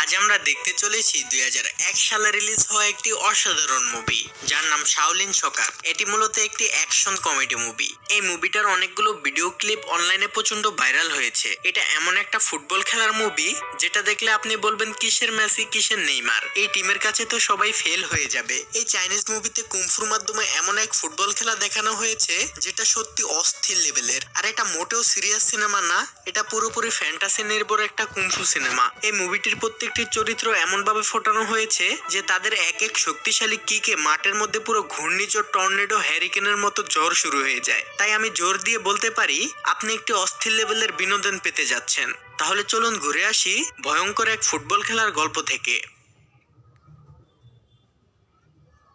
আজ আমরা দেখতে চলেছি 2001 সালে রিলিজ হওয়া একটি অসাধারণ মুভি যার নাম শাওলিন সকার। এটি মূলত একটি অ্যাকশন কমেডি মুভি। এই মুভিটার অনেকগুলো ভিডিও ক্লিপ অনলাইনে প্রচন্ড ভাইরাল হয়েছে। এটা এমন একটা ফুটবল খেলার মুভি যেটা দেখলে আপনি বলবেন কিসের মেসি কিসের নেইমার, এই টিমের কাছে তো সবাই ফেল হয়ে যাবে। এই চাইনিজ মুভিতে কুমফুর মাধ্যমে এমন এক ফুটবল খেলা দেখানো হয়েছে যেটা সত্যি অস্থির লেভেলের। আর এটা মোটেও সিরিয়াস সিনেমা না, এটা পুরোপুরি ফ্যান্টাসি নির্ভর একটা কুমফু সিনেমা। এই মুভিটির প্রত্যেকটি চরিত্র এমন ভাবে ফোটানো হয়েছে যে তাদের এক এক শক্তিশালী কিকে মাঠের মধ্যে পুরো ঘূর্ণিঝড়, টর্নেডো, হ্যারিকেনের মতো জ্বর শুরু হয়ে যায়। তাই আমি জোর দিয়ে বলতে পারি আপনি একটি অস্থির লেভেলের বিনোদন পেতে যাচ্ছেন। তাহলে চলুন ঘুরে আসি ভয়ঙ্কর এক ফুটবল খেলার গল্প থেকে।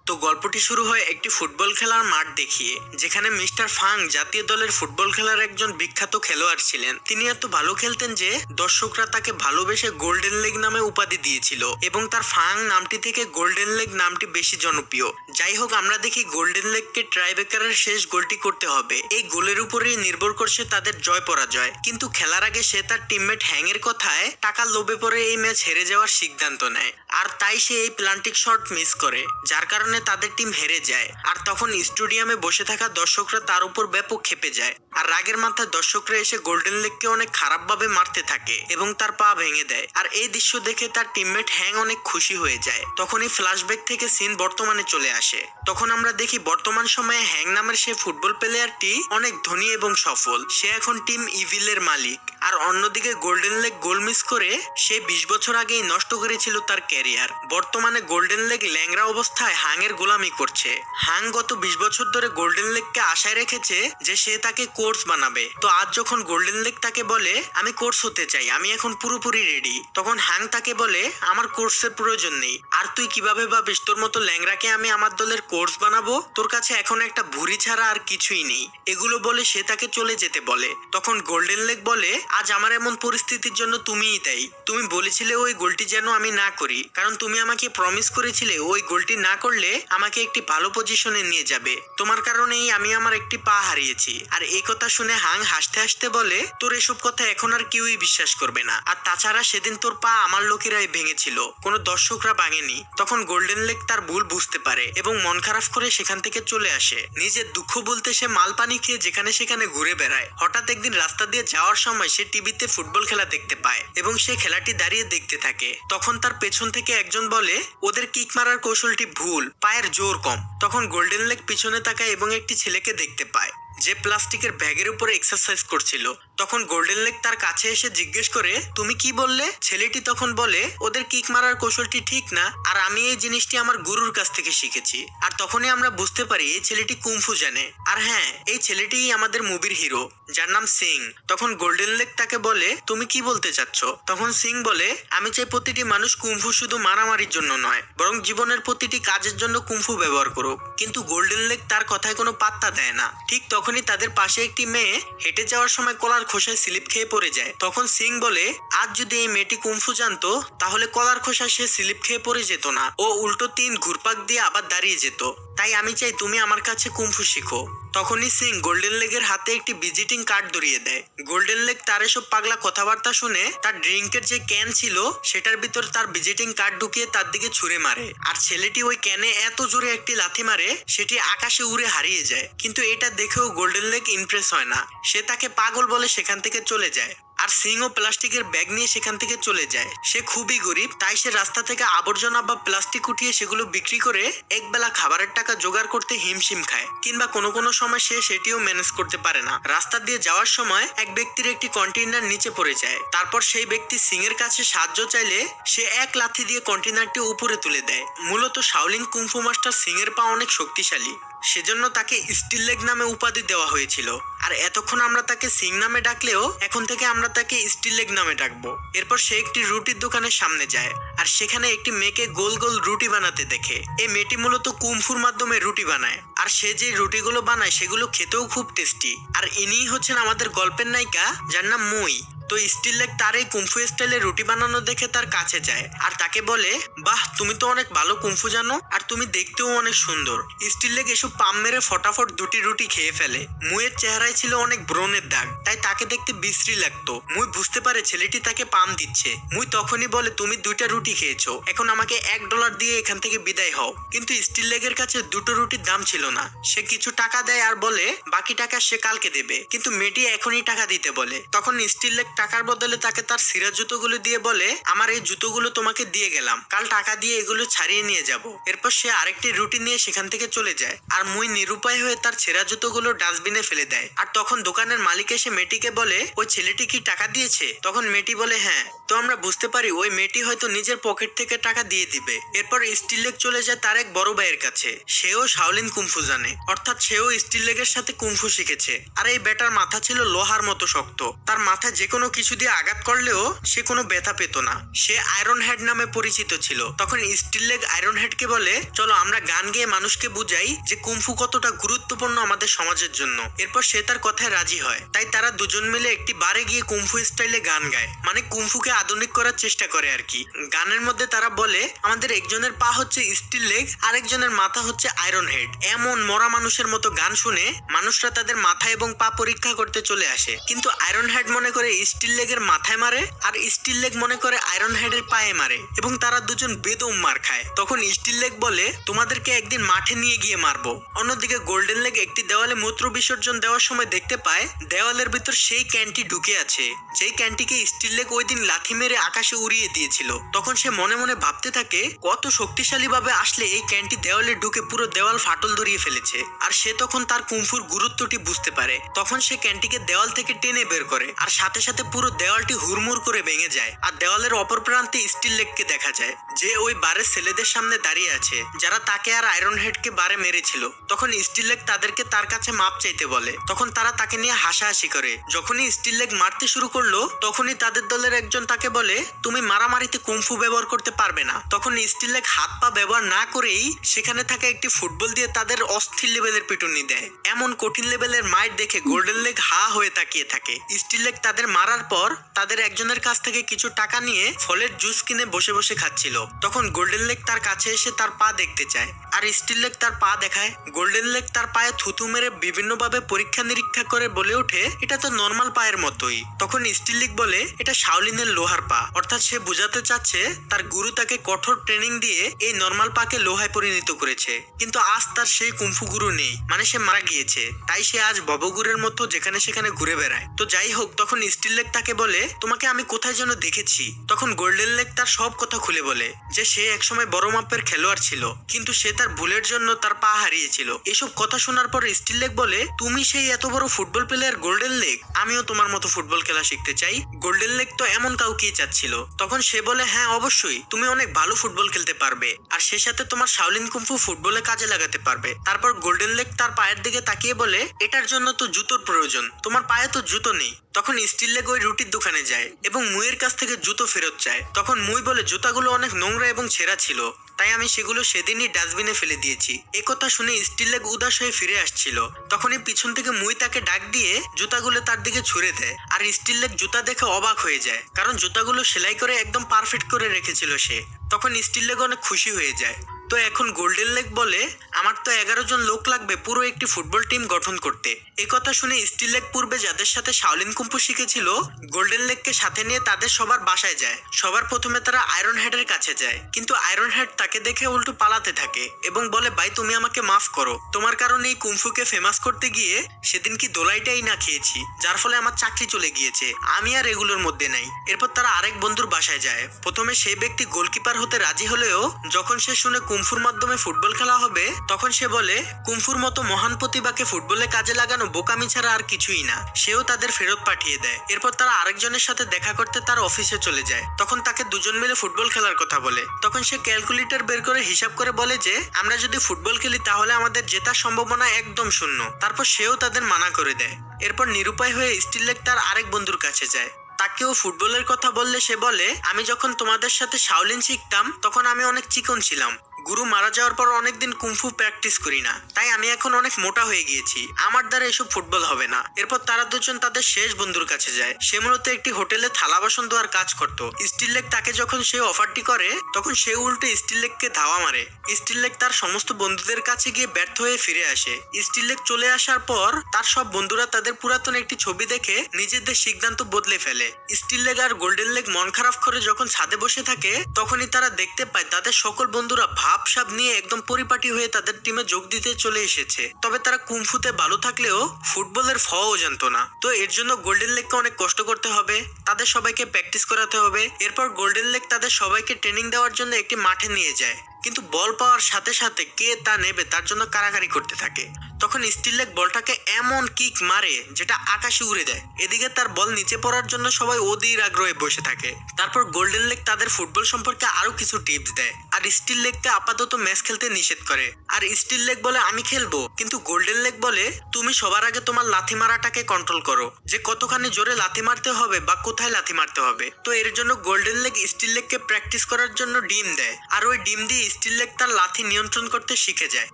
তো গল্পটি শুরু হয় একটি ফুটবল খেলার মাঠ দেখিয়ে, যেখানে মিস্টার ফাং জাতীয় দলের ফুটবল খেলার একজন বিখ্যাত খেলোয়াড় ছিলেন। তিনি এত ভালো খেলতেন যে দর্শকরা তাকে ভালোবেসে গোল্ডেন লেগ নামে উপাধি দিয়েছিল এবং তার ফাং নামটি থেকে গোল্ডেন লেগ নামটি বেশি জনপ্রিয়। যাই হোক, আমরা দেখি গোল্ডেন লেগকে ট্রাইবেকারের শেষ গোলটি করতে হবে। এই গোলের উপরেই নির্ভর করছে তাদের জয় পরাজয়। কিন্তু খেলার আগে সে তার টিমমেট হ্যাং এর কথায় টাকার লোভে পড়ে এই ম্যাচ হেরে যাওয়ার সিদ্ধান্ত নেয়, আর তাই সে এই প্লান্টিক শট মিস করে, যার কারণে তাদের টিম হেরে যায়। আর তখন স্টেডিয়ামে বসে থাকা দর্শকরা তার উপর ব্যাপক ক্ষেপে যায়, আর রাগের মাথায় দর্শকরা এসে গোল্ডেন লেগকে অনেক খারাপ ভাবে মারতে থাকে এবং তার পা ভেঙে দেয়। আর এই দৃশ্য দেখে তার টিমমেট হ্যাং অনেক খুশি হয়ে যায়। তখনই ফ্ল্যাশব্যাক থেকে সিন বর্তমানে চলে আসে। তখন আমরা দেখি বর্তমান সময়ে হ্যাং নামের সেই ফুটবল প্লেয়ারটি অনেক ধনী এবং সফল। সে এখন টিম ইভিলের মালিক। আর অন্যদিকে গোল্ডেন লেগ গোল মিস করে সে 20 বছর আগেই নষ্ট করেছিল তার ক্যারিয়ার। বর্তমানে গোল্ডেন লেগ ল্যাংড়া অবস্থায় হাং এর গোলামি করছে। হাং গত 20 বছর ধরে গোল্ডেন লেগকে আশায় রেখেছে যে সে তাকে কোচ বানাবে। তো আজ যখন গোল্ডেন লেগ তাকে বলে আমি কোচ হতে চাই, আমি এখন পুরোপুরি রেডি, তখন হাং তাকে বলে আমার কোচের প্রয়োজন নেই। আর তুই কিভাবে ভাবিস তোর মতো ল্যাংড়াকে আমি আমার দলের কোচ বানাবো? তোর কাছে এখন একটা ভুঁড়ি ছাড়া আর কিছুই নেই। এগুলো বলে সে তাকে চলে যেতে বলে। তখন গোল্ডেন লেগ বলে আজ আমার এমন পরিস্থিতির জন্য তুমিই দায়ী। তুমি বলেছিলে ওই গোলটি যেন আমি না করি, কারণ তুমি আমাকে প্রমিস করেছিলে ওই গোলটি না করলে আমাকে একটি ভালো পজিশনে নিয়ে যাবে। তোমার কারণেই আমি আমার একটি পা হারিয়েছি। আর এই কথা শুনে হাং হাসতে হাসতে বলে তোর এসব কথা এখন আর কেউই বিশ্বাস করবে না। আর তাছাড়া সেদিন তোর পা আমার লোকেরাই ভেঙেছিল, কোনো দর্শকরা ভাঙেনি। তখন গোল্ডেন লেগ তার ভুল বুঝতে পারে এবং মন খারাপ করে সেখান থেকে চলে আসে। নিজের দুঃখ বলতে সে মাল পানি খেয়ে যেখানে সেখানে ঘুরে বেড়ায়। হঠাৎ একদিন রাস্তা দিয়ে যাওয়ার সময় সে টিভিতে ফুটবল খেলা দেখতে পায় এবং সে খেলাটি দাঁড়িয়ে দেখতে থাকে। তখন তার পেছন থেকে একজন বলে ওদের কিক মারার কৌশলটি ভুল, পায়ের জোর কম। তখন গোল্ডেন লেগ পিছনে তাকায় এবং একটি ছেলেকে দেখতে পায় যে প্লাস্টিকের ব্যাগের উপরে এক্সারসাইজ করছিল। তখন গোল্ডেন লেগ তার কাছে এসে জিজ্ঞেস করে তুমি কি বললে? ছেলেটি তখন বলে ওদের কিক মারার কৌশলটি ঠিক না, আর আমি এই জিনিসটি আমার গুরুর কাছ থেকে শিখেছি। আর তখনই আমরা বুঝতে পারি এই ছেলেটি কুমফু জানে। আর হ্যাঁ, এই ছেলেটিই আমাদের মুভির হিরো, যার নাম সিং। তখন গোল্ডেন লেগ তাকে বলে তুমি কি বলতে চাচ্ছ? তখন সিং বলে আমি চাই প্রতিটি মানুষ কুমফু শুধু মারামারির জন্য নয়, বরং জীবনের প্রতিটি কাজের জন্য কুমফু ব্যবহার করুক। কিন্তু গোল্ডেন লেগ তার কথায় কোনো পাত্তা দেয় না। ঠিক তখনই তাদের পাশে একটি মেয়ে হেঁটে যাওয়ার সময় কলার খোসায় স্লিপ খেয়ে পড়ে যায়। তখন সিং বলে আজ যদি এই মেয়েটি কুমফু জানতো তাহলে কলার খোসায় সে স্লিপ খেয়ে পড়ে যেত না, ও উল্টো 3 ঘুরপাক দিয়ে আবার দাঁড়িয়ে যেত। তাই আমি চাই তুমি আমার কাছে কুমফু শিখো। তখনই সিং গোল্ডেন লেগের হাতে একটি ভিজিটিং কার্ড ধরিয়ে দেয়। গোল্ডেন লেগ তার এসব পাগলা কথাবার্তা শুনে তার ড্রিঙ্কের যে ক্যান ছিল সেটার ভিতর তার ভিজিটিং কার্ড ঢুকিয়ে তার দিকে ছুঁড়ে মারে। আর ছেলেটি ওই ক্যানে এত জোরে একটি লাথি মারে সেটি আকাশে উড়ে হারিয়ে যায়। কিন্তু এটা দেখেও গোল্ডেন লেগ ইমপ্রেস হয় না। সে তাকে পাগল বলে সেখান থেকে চলে যায়। আর সিংও প্লাস্টিকের ব্যাগ নিয়ে সেখান থেকে চলে যায়। সে খুবই গরিব, তাই সে রাস্তা থেকে আবর্জনা বা প্লাস্টিক উঠিয়ে সেগুলো বিক্রি করে একবেলা খাবারের টাকা জোগাড় করতে হিমশিম খায়, কিংবা কোনো কোনো সময় সে সেটিও ম্যানেজ করতে পারে না। রাস্তা দিয়ে যাওয়ার সময় এক ব্যক্তির একটি কন্টেইনার নিচে পড়ে যায়। তারপর সেই ব্যক্তি সিং এর কাছে সাহায্য চাইলে সে এক লাথি দিয়ে কন্টেইনারটি উপরে তুলে দেয়। মূলত শাওলিন কুংফু মাস্টার সিং এর পা অনেক শক্তিশালী, সেজন্য তাকে স্টিল লেগ নামে উপাধি দেওয়া হয়েছিল। আর এতক্ষণ আমরা তাকে সিং নামে ডাকলেও এখন থেকে আমরা তাকে স্টিল লেগ নামে ডাকবো। এরপর সে একটি রুটির দোকানের সামনে যায় আর সেখানে একটি মেয়েকে গোল গোল রুটি বানাতে দেখে। এই মেয়েটি মূলত কুমফুর মাধ্যমে রুটি বানায়, আর সে যে রুটিগুলো বানায় সেগুলো খেতেও খুব টেস্টি। আর ইনিই হচ্ছেন আমাদের গল্পের নায়িকা, যার নাম মুই। তো স্টিল লেগ তার এই কুমফু স্টাইলে রুটি বানানো দেখে তার কাছে যায় আর তাকে বলে, বাহ, তুমি তো অনেক ভালো কুমফু জানো আর তুমি দেখতেও অনেক সুন্দর। স্টিল লেগ এসব পাম মেরে ফটাফট দুটি রুটি খেয়ে ফেলে। মুয়ের চেহারায় ছিল অনেক ব্রণের দাগ, তাই তাকে দেখতে বিশ্রী লাগতো। মুই বুঝতে পারে ছেলেটি তাকে পাম দিচ্ছে। মুই তখনই বলে, তুমি দুইটা রুটি খেয়েছো, এখন আমাকে $1 দিয়ে এখান থেকে বিদায় হও। কিন্তু স্টিল লেগের কাছে দুটো রুটির দাম ছিল না। সে কিছু টাকা দেয় আর বলে বাকি টাকা সে কালকে দেবে, কিন্তু মেয়েটি এখনই টাকা দিতে বলে। তখন স্টিল লেগ টাকার বদলে তাকে তার সিরা জুতোগুলো দিয়ে বলে, আমার এই জুতোগুলো তোমাকে দিয়ে গেলাম, কাল টাকা দিয়ে এগুলো ছাড়িয়ে নিয়ে যাব। এরপর সে আরেকটি রুটি নিয়ে সেখান থেকে চলে যায় আর মুই নিরুপায় হয়ে তার ছেঁড়া জুতোগুলো ডাস্টবিনে ফেলে দেয়। আর তখন দোকানের মালিক এসে মেয়েটিকে বলে, ওই ছেলেটি কি টাকা দিয়েছে? তখন মেয়েটি বলে হ্যাঁ। তো আমরা বুঝতে পারি ওই মেয়েটি হয়তো নিজের পকেট থেকে টাকা দিয়ে দিবে। এরপর স্টিল লেগ চলে যায় তার এক বড় ভাইয়ের কাছে। সেও শাওলিন কুমফু জানে, অর্থাৎ সেও স্টিল লেগের সাথে কুমফু শিখেছে। আর এই বেটার মাথা ছিল লোহার মতো শক্ত। তার মাথায় যে কোনো কিছু দিয়ে আঘাত করলেও সে কোনো ব্যথা পেত না। সে আয়রন হেড নামে পরিচিত ছিল। তখন স্টিল লেগ আয়রন হেডকে বলে, চলো আমরা গান গেয়ে মানুষকে বুঝাই যে কুমফু কতটা গুরুত্বপূর্ণ আমাদের সমাজের জন্য। এরপর সে তার কথায় রাজি হয়। তাই তারা দুজন মিলে একটি বারে গিয়ে কুমফু স্টাইলে গান গায়, মানে কুমফুকে আধুনিক করার চেষ্টা করে আর কি। গানের মধ্যে তারা বলে, আমাদের একজনের পা হচ্ছে স্টিল লেগ, আরেকজনের মাথা হচ্ছে আয়রন হেড। এমন মরা মানুষের মতো গান শুনে মানুষরা তাদের মাথা এবং পা পরীক্ষা করতে চলে আসে। কিন্তু আয়রন হেড মনে করে স্টিল লেগের মাথায় মারে আর স্টিল লেগ মনে করে আয়রন হেডের পায়ে মারে, এবং তারা দুজন বেদম মার খায়। তখন স্টিল লেগ বলে, তোমাদেরকে একদিন মাঠে নিয়ে গিয়ে মারবো। অন্যদিকে গোল্ডেন লেগ একটি দেওয়ালে মূত্র বিসর্জন দেওয়ার সময় দেখতে পায় দেওয়ালের ভিতর সেই ক্যানটি ঢুকে আছে, যেই ক্যানটিকে স্টিল লেগ ওই দিন লাথি মেরে আকাশে উড়িয়ে দিয়েছিল। তখন সে মনে মনে ভাবতে থাকে, কত শক্তিশালী ভাবে আসলে এই ক্যানটি দেওয়ালে ঢুকে পুরো দেওয়াল ফাটল ধরিয়ে ফেলেছে। আর সে তখন তার কুমফুর গুরুত্বটি বুঝতে পারে। তখন সে ক্যানটিকে দেওয়াল থেকে টেনে বের করে আর সাথে সাথে পুরো দেওয়ালটি হুড়মুড় করে ভেঙে যায়। আর দেওয়ালের অপর প্রান্তে স্টিল লেগকে দেখা যায়, যে ওই বারের ছেলেদের সামনে দাঁড়িয়ে আছে যারা তাকে আর আয়রন হেডকে বারে মেরেছিল। তখন স্টিল লেগ তাদেরকে তার কাছে মাপ চাইতে বলে। তখন তারা তাকে নিয়ে হাসাহাসি করে। যখনই স্টিল লেগ মারতে শুরু করলো তখনই তাদের দলের একজন তাকে বলে, তুমি মারামারিতে কুমফু ব্যবহার করতে পারবে না। তখন স্টিল লেগ হাত পা ব্যবহার না করেই সেখানে থাকা একটি ফুটবল দিয়ে তাদের অস্থির লেভেলের পিটুনি দেয়। এমন কঠিন লেভেলের মাইট দেখে গোল্ডেন লেগ হা হয়ে তাকিয়ে থাকে। স্টিল লেগ তাদের মারার পর তাদের একজনের কাছ থেকে কিছু টাকা নিয়ে ফলের জুস কিনে বসে বসে খাচ্ছিল। তখন গোল্ডেন লেগ তার কাছে এসে তার পা দেখতে চায় আর স্টিল লেগ তার পা দেখায়। গোল্ডেন লেগ তার পায়ে থুতু মেরে বিভিন্নভাবে পরীক্ষা নিরীক্ষা করে বলে ওঠে, এটা তো নর্মাল পায়ের মতোই। তখন স্টিল লেগ বলে, এটা শাওলিনের লোহার পা। অর্থাৎ সে বোঝাতে চাচ্ছে তার গুরু তাকে কঠোর ট্রেনিং দিয়ে এই নর্মাল পাকে লোহায় পরিণত করেছে। কিন্তু আজ তার সেই কুমফু গুরু নেই, মানে সে মারা গিয়েছে। তাই সে আজ ভবগুরের মতো যেখানে সেখানে ঘুরে বেড়ায়। তো যাই হোক, তখন স্টিল লেগ তাকে বলে, তোমাকে আমি কোথায় যেন দেখেছি। তখন গোল্ডেন লেগ তার সব কথা খুলে বলে যে সে একসময় বড় মাপের খেলোয়াড় ছিল, কিন্তু সে তার ভুলের জন্য তার পা হারিয়েছিল। এসব কথা শোনার পর স্টিল লেগ বলে, তুমি সেই এত বড় ফুটবল প্লেয়ার গোল্ডেন লেগ, আমিও তোমার মতো ফুটবল খেলা শিখতে চাই। গোল্ডেন লেগ তো এমন কাউকেই চাচ্ছিল। তখন সে বলে, হ্যাঁ অবশ্যই, তুমি অনেক ভালো ফুটবল খেলতে পারবে আর সে সাথে তোমার শাওলিন কুমফু ফুটবলে কাজে লাগাতে পারবে। তারপর গোল্ডেন লেগ তার পায়ের দিকে তাকিয়ে বলে, এটার জন্য তো জুতোর প্রয়োজন, তোমার পায়ে তো জুতো নেই। তখন স্টিল লেগ ওই রুটির দোকানে যায় এবং মুইয়ের কাছ থেকে জুতো ফেরত চায়। তখন মুই বলে, জুতাগুলো অনেক নোংরা এবং ছেঁড়া ছিল, তাই আমি সেগুলো সেদিনই ডাস্টবিনে ফেলে দিয়েছি। একথা শুনে স্টিল লেগ উদাস হয়ে ফিরে আসছিল। তখনই পিছন থেকে মুই তাকে ডাক দিয়ে জুতাগুলো তার দিকে ছুঁড়ে দেয় আর স্টিল লেগ জুতা দেখে অবাক হয়ে যায়, কারণ জুতাগুলো সেলাই করে একদম পারফেক্ট করে রেখেছিল সে। তখন স্টিল লেগ অনেক খুশি হয়ে যায়। তো এখন গোল্ডেন লেগ বলে, আমার তো 11 জন লোক লাগবে পুরো একটি ফুটবল টিম গঠন করতে। এই কথা শুনে স্টিল লেগ পূর্বে যাদের সাথে শাওলিন কুমফু শিখেছিল গোল্ডেন লেগকে সাথে নিয়ে তাদের সবার বাসায় যায়। সবার প্রথমে তারা আয়রন হেডের কাছে যায়, কিন্তু আয়রন হেড তাকে দেখে উল্টো পালাতে থাকে এবং বলে, ভাই তুমি আমাকে মাফ করো, তোমার কারণে এই কুমফুকে ফেমাস করতে গিয়ে সেদিন কি দোলাইটাই না খেয়েছি, যার ফলে আমার চাকরি চলে গিয়েছে, আমি আর এগুলোর মধ্যে নাই। এরপর তারা আরেক বন্ধুর বাসায় যায়। প্রথমে সেই ব্যক্তি গোলকিপার হতে রাজি হলেও যখন সে শুনে কুমফুর মাধ্যমে ফুটবল খেলা হবে তখন সে বলে, কুমফুর মতো মহান প্রতিভাকে ফুটবলে কাজে লাগানো বোকামি ছাড়া আর কিছুই না। সেও তাদের ফেরত পাঠিয়ে দেয়। এরপর তারা আরেকজনের সাথে দেখা করতে তার অফিসে চলে যায়। তখন তাকে দুজন মিলে ফুটবল খেলার কথা বলে। তখন সে ক্যালকুলেটর বের করে হিসাব করে বলে যে আমরা যদি ফুটবল খেলি তাহলে আমাদের জেতার সম্ভাবনা একদম শূন্য। তারপর সেও তাদের মানা করে দেয়। এরপর নিরুপায় হয়ে স্টিল লেগ তার আরেক বন্ধুর কাছে যায়। তাকেও ফুটবলের কথা বললে সে বলে, আমি যখন তোমাদের সাথে শাওলিন শিখতাম তখন আমি অনেক চিকন ছিলাম, গুরু মারা যাওয়ার পর অনেকদিন কুমফু প্র্যাকটিস করি না, তাই আমি এখন অনেক মোটা হয়ে গিয়েছি, আমার দ্বারা এসব ফুটবল হবে না। এরপর তারা দুজন তাদের শেষ বন্ধুর কাছে যায়। সে মূলত একটি হোটেলে থালা বাসন ধোয়ার কাজ করত। স্টিল লেগ তাকে যখন সে অফারটি করে তখন সে উল্টে স্টিল লেগকে ধাওয়া মারে। স্টিল লেগ তার সমস্ত বন্ধুদের কাছে গিয়ে ব্যর্থ হয়ে ফিরে আসে। স্টিল লেগ চলে আসার পর তার সব বন্ধুরা তাদের পুরাতন একটি ছবি দেখে নিজেদের সিদ্ধান্ত বদলে ফেলে। স্টিল লেগ আর গোল্ডেন লেগ মন খারাপ করে যখন ছাদে বসে থাকে তখনই তারা দেখতে পায় তাদের সকল বন্ধুরা ভাবসাব নিয়ে একদম পরিপাটি হয়ে তাদের টিমে যোগ দিতে চলে এসেছে। তবে তারা কুমফুতে ভালো থাকলেও ফুটবলের ফও জানতো না। তো এর জন্য গোল্ডেন লেগকে অনেক কষ্ট করতে হবে, তাদের সবাইকে প্র্যাকটিস করাতে হবে। এরপর গোল্ডেন লেগ তাদের সবাইকে ট্রেনিং দেওয়ার জন্য একটি মাঠে নিয়ে যায়, কিন্তু বল পাওয়ার সাথে সাথে কে তা নেবে তার জন্য কারাকারি করতে থাকে। তখন স্টিল লেগ বলটাকে এমন কিক মারে যেটা আকাশে উড়ে দেয়। এদিকে তার বল নিচে পড়ার জন্য সবাই অধীর আগ্রহে বসে থাকে। তারপর গোল্ডেন লেগ তাদের ফুটবল সম্পর্কে আরো কিছু টিপস দেয় আর স্টিল লেগকে আপাতত ম্যাচ খেলতে নিষেধ করে। আর স্টিল লেগ বলে আমি খেলবো, কিন্তু গোল্ডেন লেগ বলে তুমি সবার আগে তোমার লাথি মারাটাকে কন্ট্রোল করো, যে কতখানি জোরে লাথি মারতে হবে বা কোথায় লাথি মারতে হবে। তো এর জন্য গোল্ডেন লেগ স্টিল লেগকে প্র্যাকটিস করার জন্য ডিম দেয়, আর ওই ডিম দিয়ে স্টিল লেগ তার লাথি নিয়ন্ত্রণ করতে শিখে যায়।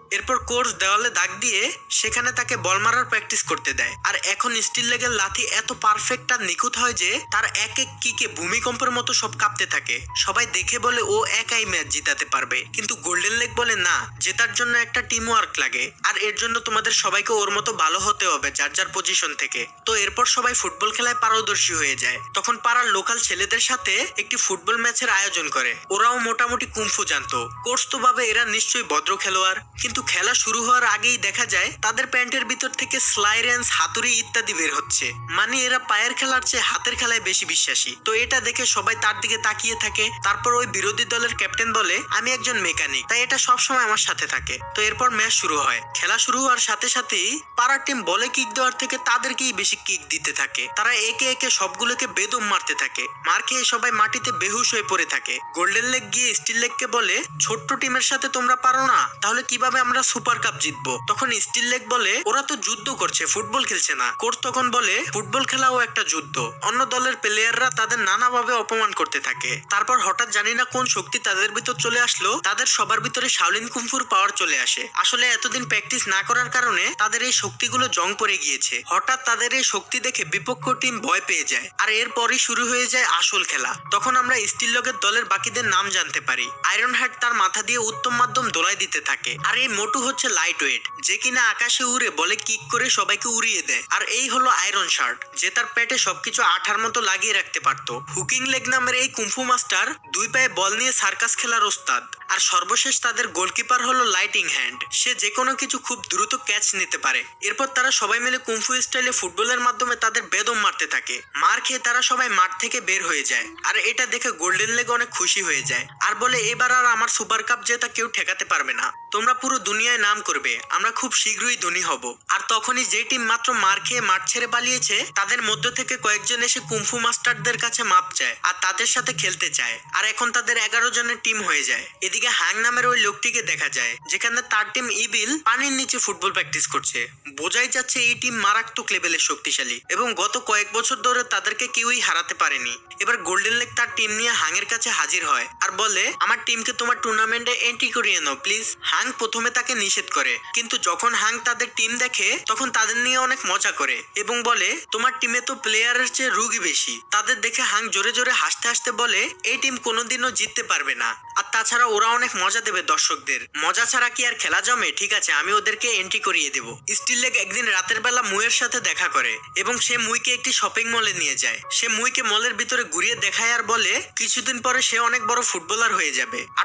এরপর কোর্স দেওয়ালে দাগ দিয়ে সেখানে তাকে বল মারার প্র্যাকটিস করতে দেয়। আর এখন স্টিল লেগের লাথি এত পারফেক্ট আর নিখুঁত হয় যে তার এক এক কিকে ভূমিকম্পের মতো সব কাঁপতে থাকে। সবাই দেখে বলে ও একাই ম্যাচ জিতাতে পারবে, কিন্তু গোল্ডেন লেগ বলে না, জেতার জন্য একটা টিম ওয়ার্ক লাগে, আর এর জন্য তোমাদের সবাইকে ওর মতো ভালো হতে হবে যার যার পজিশন থেকে। তো এরপর সবাই ফুটবল খেলায় পারদর্শী হয়ে যায়। তখন পাড়ার লোকাল ছেলেদের সাথে একটি ফুটবল ম্যাচের আয়োজন করে। ওরাও মোটামুটি কুমফু জানতো। কোর্স তো ভাবে এরা নিশ্চয়ই ভদ্র খেলোয়াড়, কিন্তু খেলা শুরু হওয়ার আগেই দেখা যায় তাদের প্যান্টের ভিতর থেকে স্লাইরেন্স, হাতুড়ি ইত্যাদি বের হচ্ছে। মানে এরা পায়ের খেলার চেয়ে হাতের খেলায় বেশি বিশ্বাসী। তো এটা দেখে সবাই তার দিকে তাকিয়ে থাকে। তারপর ওই বিরোধী দলের ক্যাপ্টেন বলে আমি একজন মেকানিক, তাই এটা সবসময় আমার সাথে থাকে। তো এরপর ম্যাচ শুরু হয়। খেলা শুরু হওয়ার সাথে সাথেই পাড়ার টিম বলে কিক দেওয়ার থেকে তাদেরকেই বেশি কিক দিতে থাকে। তারা একে একে সবগুলোকে বেদম মারতে থাকে। মার খেয়ে সবাই মাটিতে বেহুশ হয়ে পড়ে থাকে। গোল্ডেন লেগ গিয়ে স্টিল লেগকে বলে ছোট্ট টিমের সাথে তোমরা পারো না, তাহলে কিভাবে আমরা সুপার কাপ জিতবো? তখন স্টিল লেগ বলে ওরা তো যুদ্ধ করছে, ফুটবল খেলছে না। কোচ তখন বলে ফুটবল খেলাও একটা যুদ্ধ। অন্য দলের প্লেয়াররা তাদের নানাভাবে অপমান করতে থাকে। তারপর হঠাৎ জানি না কোন শক্তি তাদের ভিতর চলে আসলো, তাদের সবার ভিতরে শাওলিন কুমফুর পাওয়ার চলে আসে। আসলে এতদিন প্র্যাকটিস না করার কারণে তাদের এই শক্তিগুলো জং পড়ে গিয়েছে। হঠাৎ তাদের এই শক্তি দেখে বিপক্ষ টিম ভয় পেয়ে যায়, আর এরপরই শুরু হয়ে যায় আসল খেলা। তখন আমরা স্টিল লেগের দলের বাকিদের নাম জানতে পারি। আয়রন হার্ট তার মাথা দিয়ে উত্তম মাধ্যম দোলাই দিতে থাকে, আর এই মোটু হচ্ছে লাইট ওয়েট, যে কিনা আকাশে উড়ে বলে কিক করে সবাইকে উড়িয়ে দেয়। আর এই হলো আয়রন শার্ট, যে তার পেটে সবকিছু আঠার মতো লাগিয়ে রাখতে পারতো। হুকিং লেগ নামের এই কুমফু মাস্টার দুই পায়ে বল নিয়ে সার্কাস খেলার ওস্তাদ। আর সর্বশেষ তাদের গোলকিপার হলো লাইটিং হ্যান্ড, সে যে কোনো কিছু খুব দ্রুত ক্যাচ নিতে পারে। এরপর তারা সবাই মিলে কুমফু স্টাইলে ফুটবলের মাধ্যমে তাদের বেদম মারতে থাকে। মার খেয়ে তারা সবাই মাঠ থেকে বের হয়ে যায়, আর এটা দেখে গোল্ডেন লেগ অনেক খুশি হয়ে যায় আর বলে এবার আর আমার সুপার কাপ জেতা কেউ ঠেকাতে পারবে না, তোমরা পুরো দুনিয়ায় নাম করবে, আমরা খুব শীঘ্রই ধনী হব। আর তখনই যে টিম মাত্র মার খেয়ে মাঠ ছেড়ে পালিয়েছে তাদের মধ্য থেকে কয়েকজন এসে কুমফু মাস্টারদের কাছে মাপ চায় আর তাদের সাথে খেলতে চায়। আর এখন তাদের 11 জনের টিম হয়ে যায়। এদিকে হ্যাং নামের ওই লোকটিকে দেখা যায়, যেখানে তার টিম ইবিল পানির নিচে ফুটবল প্র্যাকটিস করছে। বোঝাই যাচ্ছে এই টিম মারাত্মক লেভেলের শক্তিশালী এবং গত কয়েক বছর ধরে তাদেরকে কেউই হারাতে পারেনি। এবার গোল্ডেন লেগ তার টিম নিয়ে হাংয়ের কাছে হাজির হয় আর বলে আমার টিমকে তোমার টুর্নামেন্টে এন্ট্রি করিয়ে নাও প্লিজ। হাং প্রথমে তাকে নিষেধ করে, কিন্তু যখন হাং তাদের টিম দেখে তখন তাদের নিয়ে অনেক মজা করে এবং বলে তোমার টিমে তো প্লেয়ারের চেয়ে রুগী বেশি। তাদের দেখে হাং জোরে জোরে হাসতে হাসতে বলে এই টিম কোনোদিনও জিততে পারবে না, আর তাছাড়া ওরা অনেক মজা দেবে দর্শকদের। মজা ছাড়া কি আর খেলা জমে? ঠিক আছে, আমি ওদেরকে এন্ট্রি করিয়ে দেবো। স্টিল লেগ একদিন রাতের বেলা মুয়ের সাথে দেখা করে এবং সে মুইকে একটি শপিং মলে নিয়ে যায়। সে মুইকে মলের ভিতরে ঘুরিয়ে দেখায় আর বলে কিছুদিন পরে সে অনেক বড় ফুটবলার হয়ে যাবে আর